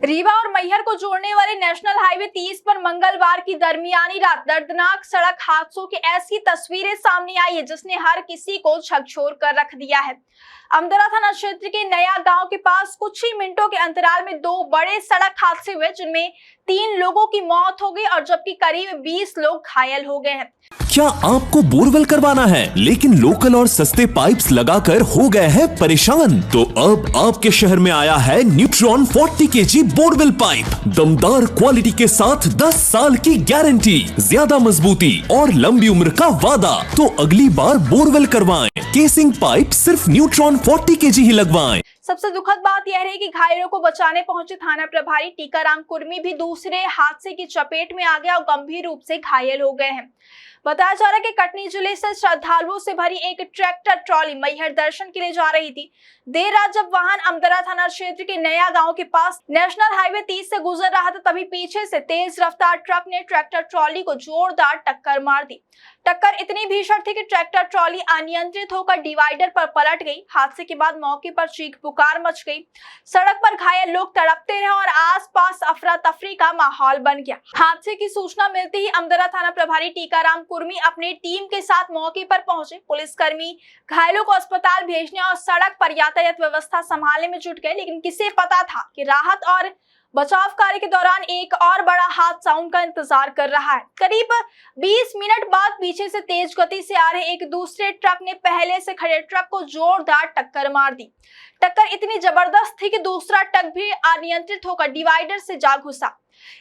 रीवा और मैहर को जोड़ने वाले नेशनल हाईवे 30 पर मंगलवार की दरमियानी रात दर्दनाक सड़क हादसों की ऐसी तस्वीरें सामने आई है जिसने हर किसी को झकझोर कर रख दिया है। अमदरा थाना क्षेत्र के नया गांव के पास कुछ ही मिनटों के अंतराल में दो बड़े सड़क हादसे हुए जिनमें 3 लोगों की मौत हो गई और जबकि करीब 20 लोग घायल हो गए हैं। क्या आपको बोरवेल करवाना है लेकिन लोकल और सस्ते पाइप्स लगाकर हो गए हैं परेशान? तो अब आपके शहर में आया है न्यूट्रॉन 40 kg बोरवेल पाइप। दमदार क्वालिटी के साथ 10 साल की गारंटी, ज्यादा मजबूती और लंबी उम्र का वादा। तो अगली बार बोरवेल करवाएं। केसिंग पाइप सिर्फ न्यूट्रॉन 40 kg ही लगवाएं। सबसे दुखद बात यह रही कि घायलों को बचाने पहुंचे थाना प्रभारी टीकाराम कुर्मी भी दूसरे हादसे की चपेट में आ गया और गंभीर रूप से घायल हो गए हैं। बताया जा रहा है कि कटनी जिले से श्रद्धालुओं से भरी एक ट्रैक्टर ट्रॉली मैहर दर्शन के लिए जा रही थी। देर रात जब वाहन अमदरा थाना क्षेत्र के नया गांव के पास नेशनल हाईवे 30 से गुजर रहा था तभी पीछे से तेज रफ्तार ट्रक ने ट्रैक्टर ट्रॉली को जोरदार टक्कर मार दी। टक्कर इतनी भीषण थी कि ट्रैक्टर ट्रॉली अनियंत्रित होकर डिवाइडर पर पलट गई। हादसे के बाद मौके पर चीख पुकार मच गई। सड़क पर घायल लोग तड़पते रहे और आसपास अफरा तफरी का माहौल बन गया। हादसे की सूचना मिलते ही अमदरा थाना प्रभारी टीकाराम कुर्मी अपनी टीम के साथ मौके पर पहुंचे। पुलिसकर्मी घायलों को अस्पताल भेजने और सड़क पर यातायात व्यवस्था संभालने में जुट गए, लेकिन किसे पता था कि राहत और बचाव कार्य के दौरान एक और बड़ा हादसा उनका इंतजार कर रहा है। करीब 20 मिनट बाद पीछे से तेज गति से आ रहे एक दूसरे ट्रक ने पहले से खड़े ट्रक को जोरदार टक्कर मार दी। टक्कर इतनी जबरदस्त थी कि दूसरा ट्रक भी अनियंत्रित होकर डिवाइडर से जा घुसा।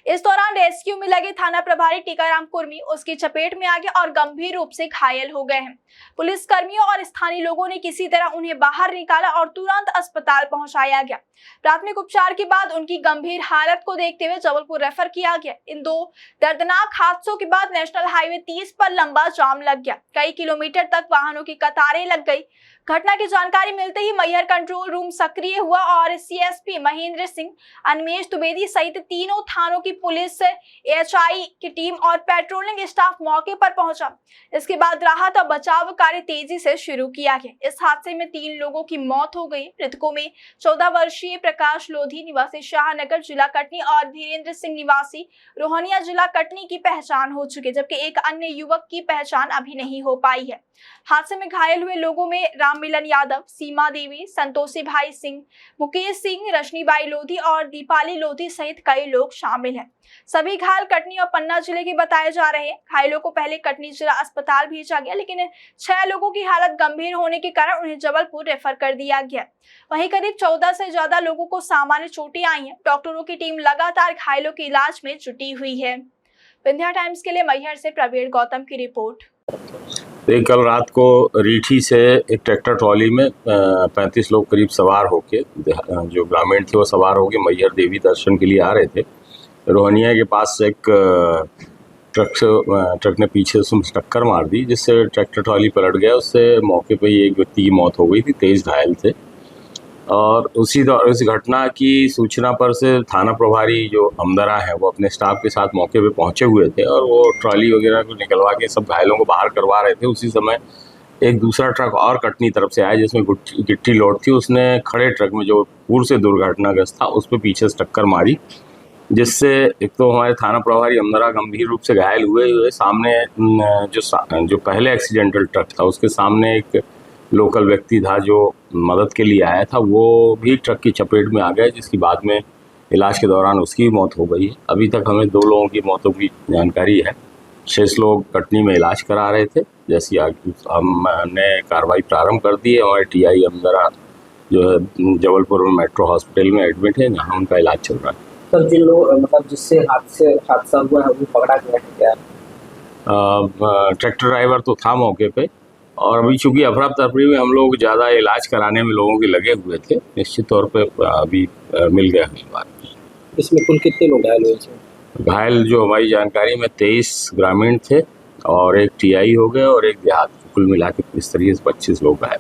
इस दौरान रेस्क्यू में लगे थाना प्रभारी टीकाराम कुर्मी उसकी चपेट में आ गए और गंभीर रूप से घायल हो गए हैं। पुलिस कर्मियों और स्थानीय लोगों ने किसी तरह उन्हें बाहर निकाला और तुरंत अस्पताल पहुंचाया गया। प्राथमिक उपचार के बाद उनकी गंभीर हालत को देखते हुए जबलपुर रेफर किया गया। इन दो दर्दनाक हादसों के बाद नेशनल हाईवे 30 पर लंबा जाम लग गया। कई किलोमीटर तक वाहनों की कतारें लग गई। घटना की जानकारी मिलते ही मैहर कंट्रोल रूम सक्रिय हुआ और सीएसपी महेंद्र सिंह, अनिमेश द्विवेदी सहित तीनों थानों की पुलिस, एएचआई की टीम और पेट्रोलिंग स्टाफ मौके पर पहुंचा। इसके बाद राहत और बचाव कार्य तेजी से शुरू किया गया। इस हादसे में 3 लोगों की मौत हो गई। मृतकों में 14 वर्षीय प्रकाश लोधी निवासी शाहनगर जिला कटनी और धीरेन्द्र सिंह निवासी रोहनिया जिला कटनी की पहचान हो चुकी है, जबकि एक अन्य युवक की पहचान अभी नहीं हो पाई है। हादसे में घायल हुए लोगों में राममिलन यादव, सीमा देवी, संतोषी भाई सिंह, मुकेश सिंह, रश्मिबाई लोधी और दीपाली लोधी सहित कई लोग शामिल हैं। सभी घायल कटनी और पन्ना जिले के बताए जा रहे हैं। घायलों को पहले कटनी जिला अस्पताल भेजा गया, लेकिन 6 लोगों की हालत गंभीर होने के कारण उन्हें जबलपुर रेफर कर दिया गया। वहीं करीब 14 से ज्यादा लोगों को सामान्य चोटें आई हैं। डॉक्टरों की टीम लगातार घायलों के इलाज में जुटी हुई है। विंध्या टाइम्स के लिए मैहर से प्रवीण गौतम की रिपोर्ट। कल रात को रीठी से एक ट्रैक्टर ट्रॉली में 35 लोग करीब सवार होके, जो ग्रामीण थे वो सवार होके मैहर देवी दर्शन के लिए आ रहे थे। रोहनिया के पास एक ट्रक ने पीछे से टक्कर मार दी, जिससे ट्रैक्टर ट्रॉली पलट गया। उससे मौके पर ही एक व्यक्ति की मौत हो गई थी, 23 घायल थे। और उस घटना की सूचना पर से थाना प्रभारी जो अमदरा है वो अपने स्टाफ के साथ मौके पे पहुंचे हुए थे और वो ट्रॉली वगैरह को निकलवा के सब घायलों को बाहर करवा रहे थे। उसी समय एक दूसरा ट्रक और कटनी तरफ से आया जिसमें गिट्टी लोड थी। उसने खड़े ट्रक में जो पूर्व से दुर्घटनाग्रस्त था उस पर पीछे से टक्कर मारी, जिससे एक तो हमारे थाना प्रभारी अमदरा गंभीर रूप से घायल हुए। सामने जो पहले एक्सीडेंटल ट्रक था उसके सामने एक लोकल व्यक्ति था जो मदद के लिए आया था, वो भी ट्रक की चपेट में आ गया, जिसकी बाद में इलाज के दौरान उसकी मौत हो गई है। अभी तक हमें 2 लोगों की मौतों की जानकारी है। 6 लोग कटनी में इलाज करा रहे थे। जैसी हमने कार्रवाई प्रारंभ कर दी है। हमारे टीआई अमदरा जो है जबलपुर में मेट्रो हॉस्पिटल में एडमिट है, जहाँ उनका इलाज चल रहा है। सर, जिन लोग मतलब जिससे हादसा हुआ है वो पकड़ा गया है क्या? ट्रैक्टर ड्राइवर तो था मौके पे, और अभी चूँकि अफरा तफरी में हम लोग ज़्यादा इलाज कराने में लोगों के लगे हुए थे, निश्चित तौर पे अभी मिल गया हमें बात। इसमें कुल कितने लोग घायल हुए थे? घायल जो हमारी जानकारी में 23 ग्रामीण थे और एक टीआई हो गए और एक देहात, कुल मिला के इस तरीके से 25 लोग घायल।